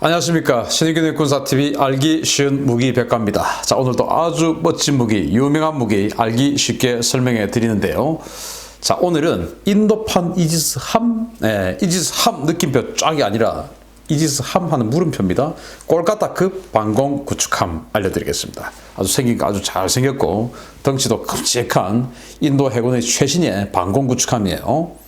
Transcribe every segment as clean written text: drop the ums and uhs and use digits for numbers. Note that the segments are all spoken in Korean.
안녕하십니까. 신의균의 군사TV 알기 쉬운 무기 백과입니다. 자, 오늘도 아주 멋진 무기, 유명한 무기 알기 쉽게 설명해 드리는데요. 자, 오늘은 인도판 이지스함, 이지스함 느낌표 쫙이 아니라 이지스함 하는 물음표입니다. 꼴까따급 방공 구축함 알려드리겠습니다. 아주 생긴 거 아주 잘생겼고 덩치도 큼직한 인도 해군의 최신의 방공 구축함이에요.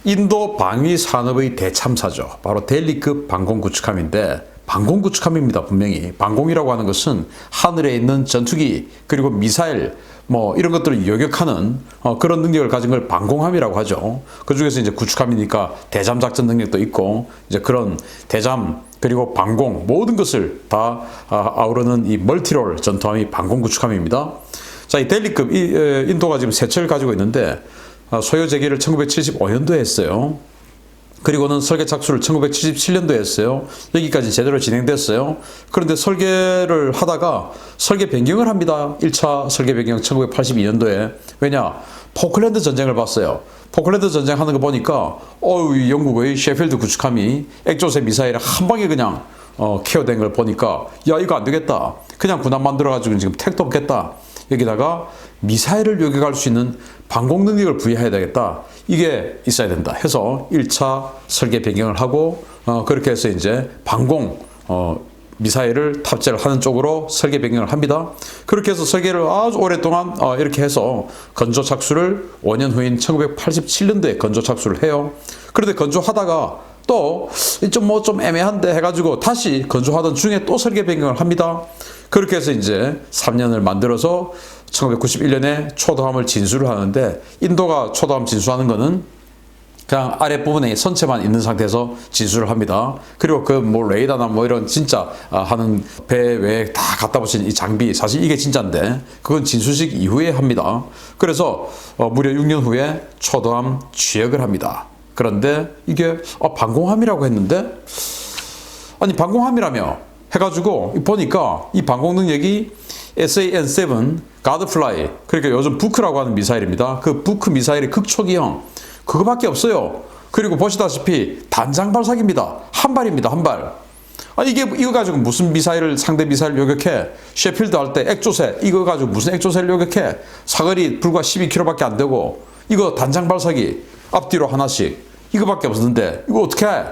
인도 방위 산업의 대참사죠. 바로 델리급 방공 구축함인데 방공 구축함입니다. 분명히 방공이라고 하는 것은 하늘에 있는 전투기 그리고 미사일 뭐 이런 것들을 요격하는 그런 능력을 가진 걸 방공함이라고 하죠. 그 중에서 이제 구축함이니까 대잠 작전 능력도 있고 이제 그런 대잠 그리고 방공 모든 것을 다 아우르는 이 멀티롤 전투함이 방공 구축함입니다. 자, 이 델리급 인도가 지금 세 척을 가지고 있는데 소요 제기를 1975년도에 했어요. 그리고는 설계 착수를 1977년도에 했어요. 여기까지 제대로 진행됐어요. 그런데 설계를 하다가 설계 변경을 합니다. 1차 설계 변경 1982년도에. 왜냐? 포클랜드 전쟁을 봤어요. 포클랜드 전쟁 하는 거 보니까 영국의 셰필드 구축함이 액조세 미사일에 한 방에 그냥 케어된 걸 보니까 야, 이거 안 되겠다. 그냥 군함 만들어가지고 지금 택도 없겠다. 여기다가 미사일을 요격할 수 있는 방공 능력을 부여해야 되겠다. 이게 있어야 된다 해서 1차 설계 변경을 하고 그렇게 해서 이제 방공 미사일을 탑재를 하는 쪽으로 설계 변경을 합니다. 그렇게 해서 설계를 아주 오랫동안 이렇게 해서 건조 착수를 5년 후인 1987년도에 건조 착수를 해요. 그런데 건조하다가 또 좀 애매한데 해가지고 다시 건조하던 중에 또 설계 변경을 합니다. 그렇게 해서 이제 3년을 만들어서 1991년에 초도함을 진수를 하는데 인도가 초도함 진수하는 거는 그냥 아랫부분에 선체만 있는 상태에서 진수를 합니다. 그리고 그 뭐 레이더나 뭐 이런 진짜 하는 배 외에 다 갖다 붙인 이 장비 사실 이게 진짜인데 그건 진수식 이후에 합니다. 그래서 무려 6년 후에 초도함 취역을 합니다. 그런데 이게 방공함이라고 했는데 아니 방공함이라며 해가지고 보니까 이 방공 능력이 SAN-7 가드플라이 그러니까 요즘 부크라고 하는 미사일입니다. 그 부크 미사일의 극초기형 그거밖에 없어요. 그리고 보시다시피 단장 발사기입니다. 한 발입니다. 한 발. 이거 가지고 무슨 미사일을 상대 미사일 요격해? 셰필드 할 때 액조세 이거 가지고 무슨 액조세를 요격해? 사거리 불과 12km밖에 안 되고 이거 단장 발사기 앞뒤로 하나씩 이거밖에 없었는데 이거 어떻게 해?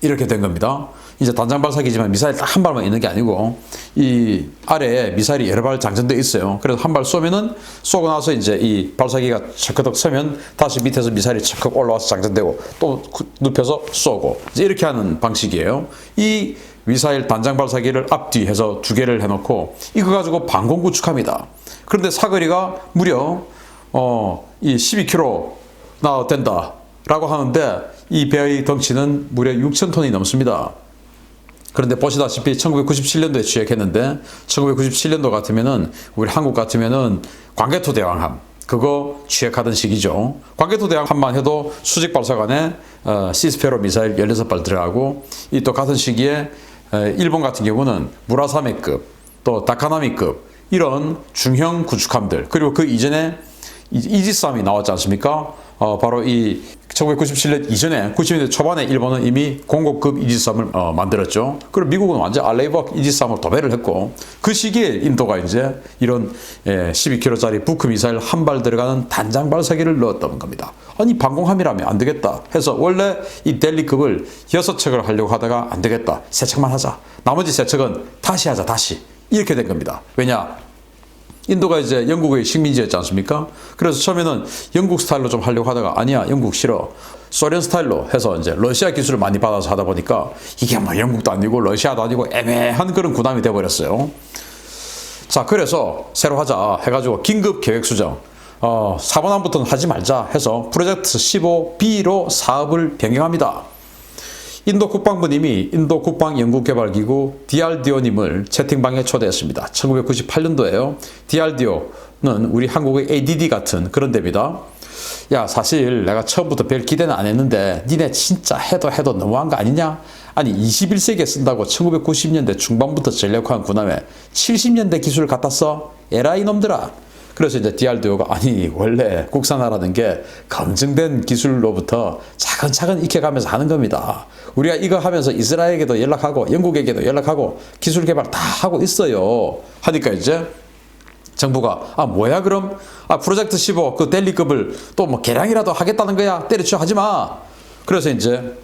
이렇게 된 겁니다. 이제 단장 발사기지만 미사일 딱 한 발만 있는 게 아니고 이 아래에 미사일이 여러 발 장전되어 있어요. 그래서 한 발 쏘면은 쏘고 나서 이제 이 발사기가 척커덕 서면 다시 밑에서 미사일이 척커 올라와서 장전되고 또 눕혀서 쏘고 이제 이렇게 하는 방식이에요. 이 미사일 단장 발사기를 앞뒤 해서 두 개를 해놓고 이거 가지고 방공 구축합니다. 그런데 사거리가 무려 이 12km나 된다라고 하는데 이 배의 덩치는 무려 6,000톤이 넘습니다. 그런데 보시다시피 1997년도에 취역했는데 1997년도 같으면은 우리 한국 같으면은 광개토 대왕함 그거 취역하던 시기죠. 광개토 대왕함만 해도 수직 발사관에 시스페로 미사일 16발 들어가고 이 또 같은 시기에 일본 같은 경우는 무라사메급 또 다카나미급 이런 중형 구축함들 그리고 그 이전에 이지스함이 나왔지 않습니까? 바로 이 1997년 이전에 90년대 초반에 일본은 이미 공고급 이지스함을 만들었죠. 그리고 미국은 완전 알레이버 이지스함을 도배를 했고 그 시기에 인도가 이제 이런 12km짜리 부크 미사일 한 발 들어가는 단장 발사기를 넣었던 겁니다. 아니 방공함이라면 안 되겠다 해서 원래 이 델리급을 6척을 하려고 하다가 안 되겠다 3척만 하자 나머지 3척은 다시 하자 다시 이렇게 된 겁니다. 왜냐? 인도가 이제 영국의 식민지였지 않습니까? 그래서 처음에는 영국 스타일로 좀 하려고 하다가 아니야 영국 싫어 소련 스타일로 해서 이제 러시아 기술을 많이 받아서 하다 보니까 이게 뭐 영국도 아니고 러시아도 아니고 애매한 그런 군함이 돼버렸어요. 자, 그래서 새로 하자 해가지고 긴급 계획 수정 4번함부터는 하지 말자 해서 프로젝트 15B로 사업을 변경합니다. 인도 국방부님이 인도 국방연구개발기구 DRDO님을 채팅방에 초대했습니다. 1998년도에요. DRDO는 우리 한국의 ADD 같은 그런 데입니다. 야, 사실 내가 처음부터 별 기대는 안 했는데 니네 진짜 해도 너무한 거 아니냐? 아니 21세기에 쓴다고 1990년대 중반부터 전력화한 군함에 70년대 기술을 갖다 써? 에라 이놈들아. 그래서 이제 DRDO가 아니 원래 국산화라는 게 검증된 기술로부터 차근차근 익혀가면서 하는 겁니다. 우리가 이거 하면서 이스라엘에게도 연락하고 영국에게도 연락하고 기술 개발 다 하고 있어요. 하니까 이제 정부가 뭐야 그럼 프로젝트 15 그 델리급을 또 뭐 개량이라도 하겠다는 거야. 때려쳐 하지 마. 그래서 이제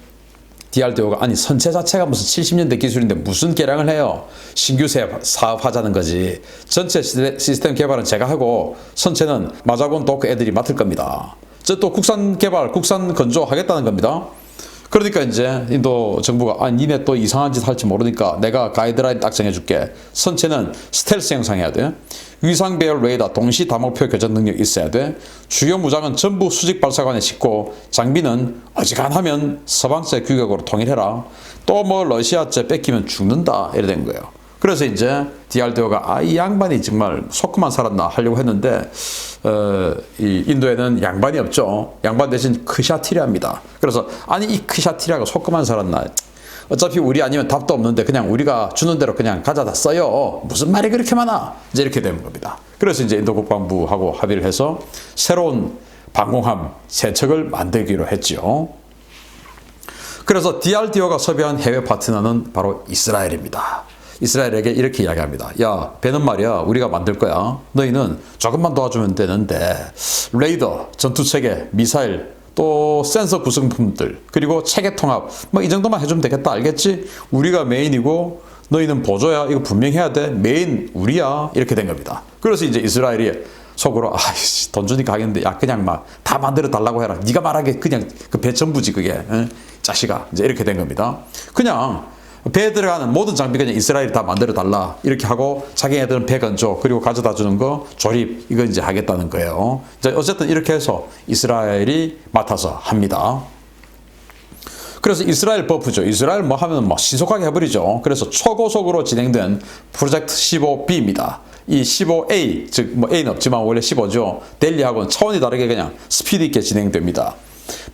DRDO가 아니 선체 자체가 무슨 70년대 기술인데 무슨 개량을 해요. 신규 사업하자는 거지. 전체 시스템 개발은 제가 하고 선체는 마자곤 도크 애들이 맡을 겁니다. 저 또 국산 개발, 국산 건조 하겠다는 겁니다. 그러니까 이제 인도 정부가 니네 또 이상한 짓 할지 모르니까 내가 가이드라인 딱 정해줄게. 선체는 스텔스 형상해야 돼. 위상 배열 레이더 동시 다목표 교전 능력 있어야 돼. 주요 무장은 전부 수직 발사관에 싣고 장비는 어지간하면 서방제 규격으로 통일해라. 또 뭐 러시아제 뺏기면 죽는다 이래 된 거예요. 그래서 이제 DRDO가 이 양반이 정말 속고만 살았나 하려고 했는데 이 인도에는 양반이 없죠. 양반 대신 크샤티리아입니다. 그래서 아니 이 크샤티리아가 속고만 살았나. 어차피 우리 아니면 답도 없는데 그냥 우리가 주는 대로 그냥 가져다 써요. 무슨 말이 그렇게 많아. 이제 이렇게 되는 겁니다. 그래서 이제 인도 국방부하고 합의를 해서 새로운 방공함 세 척을 만들기로 했죠. 그래서 DRDO가 섭외한 해외 파트너는 바로 이스라엘입니다. 이스라엘에게 이렇게 이야기합니다. 야, 배는 말이야 우리가 만들 거야. 너희는 조금만 도와주면 되는데 레이더, 전투체계, 미사일, 또 센서 구성품들, 그리고 체계 통합 뭐 이 정도만 해주면 되겠다. 알겠지? 우리가 메인이고 너희는 보조야. 이거 분명히 해야 돼. 메인 우리야. 이렇게 된 겁니다. 그래서 이제 이스라엘이 속으로 아이씨 돈 주니까 하겠는데 야 그냥 막 다 만들어 달라고 해라. 네가 말하게 그냥 그 배 전부지 그게. 자식아. 이제 이렇게 된 겁니다. 그냥 배에 들어가는 모든 장비 그냥 이스라엘이 다 만들어 달라 이렇게 하고 자기네들은 배 건조 그리고 가져다 주는 거 조립 이거 이제 하겠다는 거예요. 이제 어쨌든 이렇게 해서 이스라엘이 맡아서 합니다. 그래서 이스라엘 버프죠. 이스라엘 뭐 하면 뭐 신속하게 해버리죠. 그래서 초고속으로 진행된 프로젝트 15B입니다. 이 15A 즉 뭐 A는 없지만 원래 15죠. 델리하고는 차원이 다르게 그냥 스피드 있게 진행됩니다.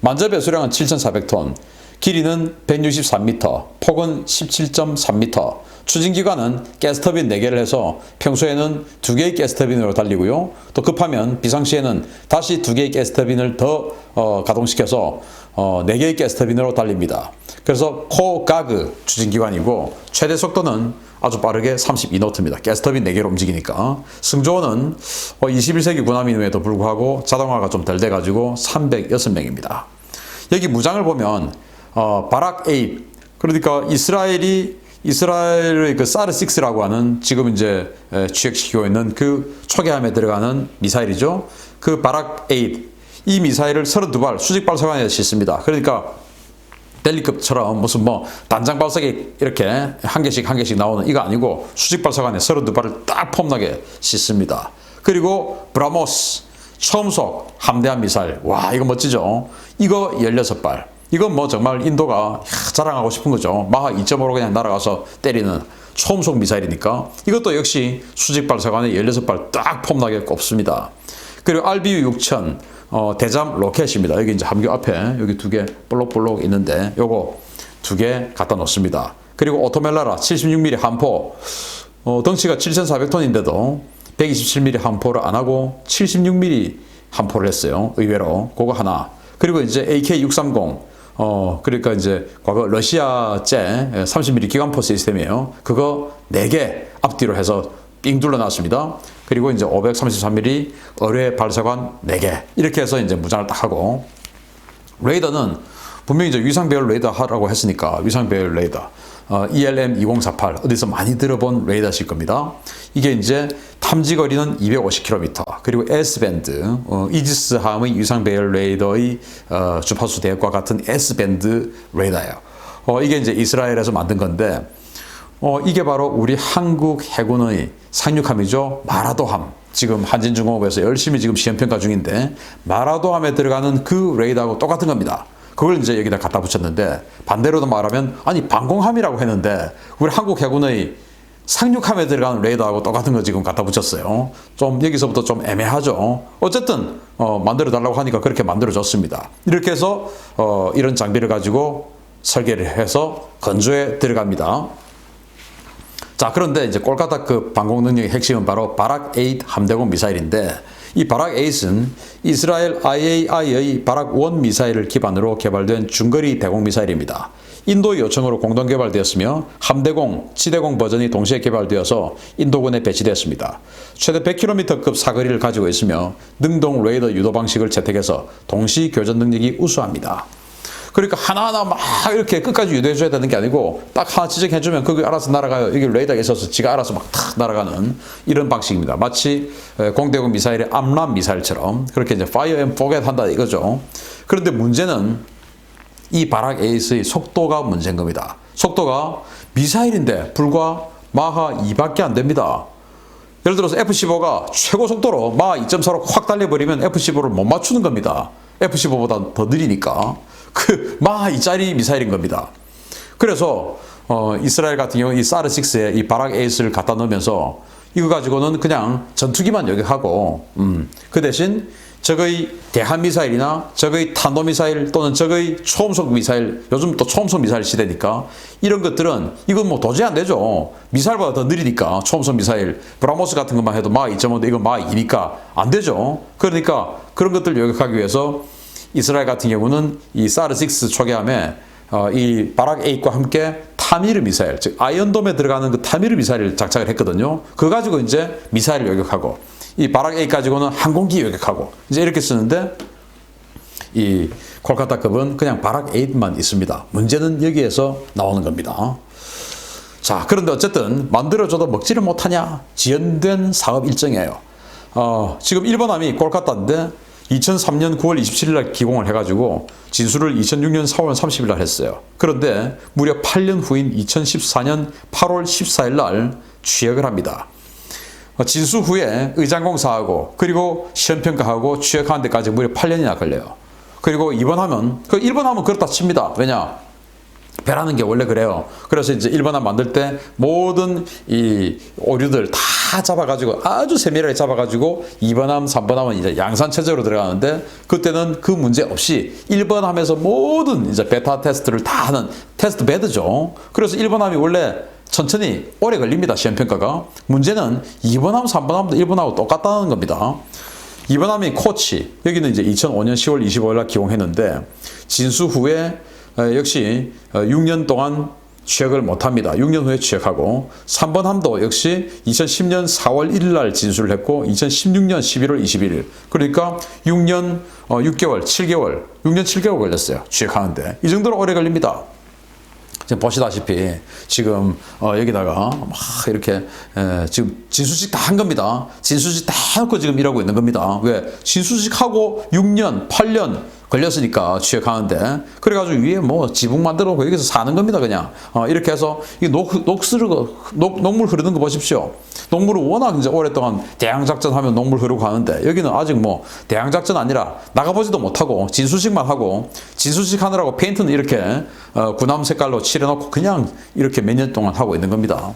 만재 배수량은 7,400톤. 길이는 163m, 폭은 17.3m, 추진기관은 가스터빈 4개를 해서 평소에는 2개의 가스터빈으로 달리고요. 또 급하면 비상시에는 다시 2개의 가스터빈을 더 가동시켜서 4개의 가스터빈으로 달립니다. 그래서 코가그 추진기관이고 최대 속도는 아주 빠르게 32노트입니다. 가스터빈 4개로 움직이니까. 승조원은 21세기 군함임에도 불구하고 자동화가 좀 덜 돼가지고 306명입니다. 여기 무장을 보면 바락 8 그러니까 이스라엘의 그 사르6라고 하는 지금 이제 취획시키고 있는 그 초계함에 들어가는 미사일이죠. 그 바락 8 이 미사일을 32발 수직 발사관에 싣습니다. 그러니까 델리급처럼 무슨 뭐 단장 발사기 이렇게 한 개씩 나오는 이거 아니고 수직 발사관에 32발을 딱 폼나게 싣습니다. 그리고 브라모스 처음속 함대함 미사일 와 이거 멋지죠. 이거 16발 이건 뭐 정말 인도가 자랑하고 싶은 거죠. 마하 2.5로 그냥 날아가서 때리는 초음속 미사일이니까 이것도 역시 수직 발사관에 16발 딱 폼나게 꼽습니다. 그리고 RBU 6000 대잠 로켓입니다. 여기 이제 함교 앞에 여기 2개 볼록볼록 있는데 요거 2개 갖다 놓습니다. 그리고 오토멜라라 76mm 함포 덩치가 7,400톤인데도 127mm 함포를 안 하고 76mm 함포를 했어요. 의외로 그거 하나. 그리고 이제 AK-630 그러니까 이제 과거 러시아제 30mm 기관포 시스템이에요. 그거 4개 앞뒤로 해서 삥 둘러놨습니다. 그리고 이제 533mm 어뢰 발사관 4개 이렇게 해서 이제 무장을 딱 하고 레이더는 분명히 이제 위상 배열 레이더 하라고 했으니까 위상 배열 레이더 ELM 2048 어디서 많이 들어본 레이더실 겁니다. 이게 이제 탐지 거리는 250km 그리고 S밴드 이지스 함의 위상 배열 레이더의 주파수 대역과 같은 S밴드 레이더예요. 이게 이제 이스라엘에서 만든 건데 이게 바로 우리 한국 해군의 상륙함이죠. 마라도함. 지금 한진중공업에서 열심히 지금 시험평가 중인데 마라도함에 들어가는 그 레이더하고 똑같은 겁니다. 그걸 이제 여기다 갖다 붙였는데 반대로도 말하면 아니 방공함이라고 했는데 우리 한국 해군의 상륙함에 들어가는 레이더하고 똑같은 거 지금 갖다 붙였어요. 좀 여기서부터 좀 애매하죠. 어쨌든 만들어 달라고 하니까 그렇게 만들어 줬습니다. 이렇게 해서 이런 장비를 가지고 설계를 해서 건조에 들어갑니다. 자, 그런데 이제 콜카타급 방공 능력의 핵심은 바로 바락-8 함대공 미사일인데, 이 바락-8은 이스라엘 IAI의 바락-1 미사일을 기반으로 개발된 중거리 대공 미사일입니다. 인도의 요청으로 공동 개발되었으며 함대공, 지대공 버전이 동시에 개발되어서 인도군에 배치되었습니다. 최대 100km급 사거리를 가지고 있으며 능동 레이더 유도 방식을 채택해서 동시 교전 능력이 우수합니다. 그러니까 하나하나 막 이렇게 끝까지 유도해줘야 되는 게 아니고 딱 하나 지적해주면 그게 알아서 날아가요. 이게 레이더가 있어서 지가 알아서 막 탁 날아가는 이런 방식입니다. 마치 공대공 미사일의 암람 미사일처럼 그렇게 이제 fire and forget 한다 이거죠. 그런데 문제는 이 바락-8의 속도가 문제인 겁니다. 속도가 미사일인데 불과 마하 2밖에 안 됩니다. 예를 들어서 F-15가 최고 속도로 마하 2.4로 확 달려버리면 F-15를 못 맞추는 겁니다. F-15보다 더 느리니까. 그 마하 2짜리 미사일인 겁니다. 그래서 이스라엘 같은 경우 이 사르6에 이 바락-8을 갖다 넣으면서 이거 가지고는 그냥 전투기만 요격하고 그 대신 적의 대한미사일이나 적의 탄도미사일 또는 적의 초음속 미사일, 요즘 또 초음속 미사일 시대니까 이런 것들은 이건 뭐 도저히 안 되죠. 미사일보다 더 느리니까 초음속 미사일, 브라모스 같은 것만 해도 마하 2.5인데 이건 마하 2니까 안 되죠. 그러니까 그런 것들을 요격하기 위해서 이스라엘 같은 경우는 이 사르6 초기함에 이 바락-8과 함께 타미르 미사일, 즉 아이언돔에 들어가는 그 타미르 미사일을 장착을 했거든요. 그거 가지고 이제 미사일을 요격하고 이 바락-8 가지고는 항공기 요격하고 이제 이렇게 쓰는데 이 콜카타급은 그냥 바락-8만 있습니다. 문제는 여기에서 나오는 겁니다. 자, 그런데 어쨌든 만들어줘도 먹지를 못하냐? 지연된 사업 일정이에요. 지금 일본함이 콜카타인데 2003년 9월 27일 날 기공을 해가지고 진수를 2006년 4월 30일 날 했어요. 그런데 무려 8년 후인 2014년 8월 14일 날 취역을 합니다. 진수 후에 의장공사하고 그리고 시험평가하고 취역하는 데까지 무려 8년이나 걸려요. 그리고 입원하면 그렇다 칩니다. 왜냐? 배라는 게 원래 그래요. 그래서 이제 일본함 만들 때 모든 이 오류들 다 잡아가지고 아주 세밀하게 잡아가지고 2번함, 3번함은 이제 양산 체제로 들어가는데 그때는 그 문제 없이 1번함에서 모든 이제 베타 테스트를 다 하는 테스트 베드죠. 그래서 1번함이 원래 천천히 오래 걸립니다. 시험평가가. 문제는 2번함, 3번함도 1번함하고 똑같다는 겁니다. 2번함이 코치, 여기는 이제 2005년 10월 25일 날 기공했는데 진수 후에 역시 6년 동안 취역을 못합니다. 6년 후에 취역하고 3번 함도 역시 2010년 4월 1일 날 진수를 했고 2016년 11월 21일 그러니까 6년 6개월 7개월 6년 7개월 걸렸어요. 취역하는데 이 정도로 오래 걸립니다. 지금 보시다시피 지금 여기다가 막 이렇게 지금 진수식 다 한 겁니다. 진수식 다 해놓고 지금 일하고 있는 겁니다. 왜? 진수식 하고 6년 8년 걸렸으니까 취역하는데 그래가지고 위에 뭐 지붕 만들어 놓고 여기서 사는 겁니다. 그냥 이렇게 해서 이 녹물 흐르는 거 보십시오. 녹물은 워낙 이제 오랫동안 대양작전 하면 녹물 흐르고 가는데 여기는 아직 뭐 대양작전 아니라 나가보지도 못하고 진수식만 하고 진수식 하느라고 페인트는 이렇게 구남 색깔로 칠해놓고 그냥 이렇게 몇 년 동안 하고 있는 겁니다.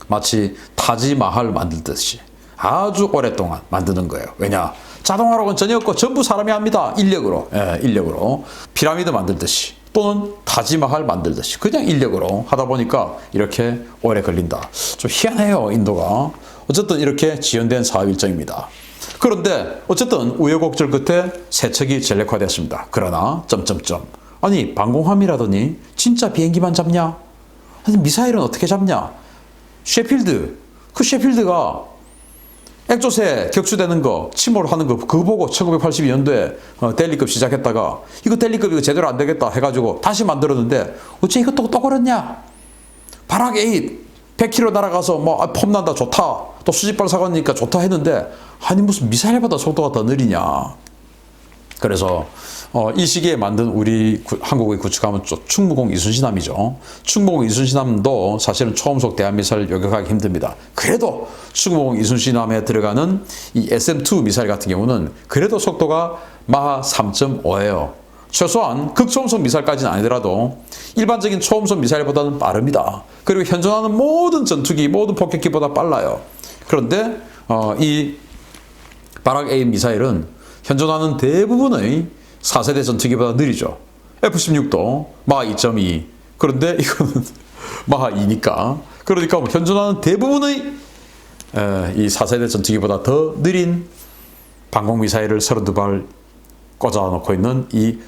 마치 타지마할 만들듯이 아주 오랫동안 만드는 거예요. 왜냐? 자동화로는 전혀 없고 전부 사람이 합니다. 인력으로. 예, 인력으로. 피라미드 만들듯이 또는 타지마할 만들듯이 그냥 인력으로 하다 보니까 이렇게 오래 걸린다. 좀 희한해요. 인도가. 어쨌든 이렇게 지연된 사업 일정입니다. 그런데 어쨌든 우여곡절 끝에 세척이 전력화됐습니다. 그러나 아니 방공함이라더니 진짜 비행기만 잡냐? 아니 미사일은 어떻게 잡냐? 셰필드가 액조세 격추되는 거, 침몰 하는 거, 그거 보고 1982년도에 델리급 시작했다가 이거 델리급 이거 제대로 안 되겠다 해가지고 다시 만들었는데 어째 이것도 또 그랬냐? 바락-8 100km 날아가서 뭐 폼난다 좋다 또 수직발 사고니까 좋다 했는데 아니 무슨 미사일보다 속도가 더 느리냐? 그래서 이 시기에 만든 우리 한국의 구축함은 충무공 이순신함이죠. 충무공 이순신함도 사실은 초음속 대한미사일 요격하기 힘듭니다. 그래도 충무공 이순신함에 들어가는 이 SM-2 미사일 같은 경우는 그래도 속도가 마하 3.5예요. 최소한 극초음속 미사일까지는 아니더라도 일반적인 초음속 미사일보다는 빠릅니다. 그리고 현존하는 모든 전투기, 모든 폭격기보다 빨라요. 그런데 이 바락-8 미사일은 현존하는 대부분의 4세대 전투기보다 느리죠. F-16도 마하 2.2. 그런데 이거는 마하 2니까 그러니까 현존하는 대부분의 이 4세대 전투기보다 더 느린 방공미사일을 32발 꽂아놓고 있는 이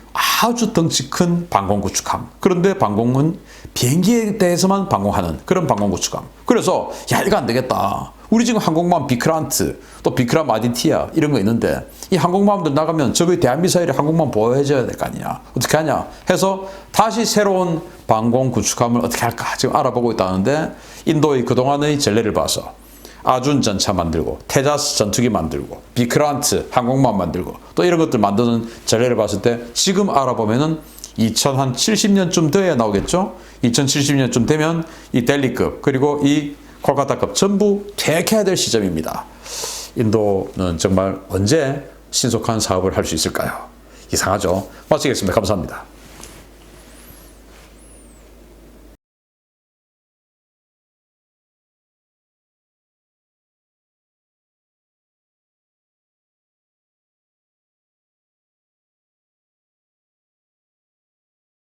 아주 덩치 큰 방공구축함. 그런데 방공은 비행기에 대해서만 방공하는 그런 방공구축함. 그래서 야, 이거 안 되겠다. 우리 지금 항공모함 비크란트, 또 비크람 아디티아 이런 거 있는데 이 항공모함들 나가면 저기 대한미사일이 항공모함 보호해줘야 될 거 아니냐. 어떻게 하냐 해서 다시 새로운 방공구축함을 어떻게 할까 지금 알아보고 있다는데 인도의 그동안의 전례를 봐서 아준 전차 만들고 테자스 전투기 만들고 비크란트 항공모함 만들고 또 이런 것들 만드는 전례를 봤을 때 지금 알아보면은 2070년쯤 돼야 나오겠죠. 2070년쯤 되면 이 델리급 그리고 이 콜카타급 전부 퇴역해야 될 시점입니다. 인도는 정말 언제 신속한 사업을 할 수 있을까요? 이상하죠. 마치겠습니다. 감사합니다.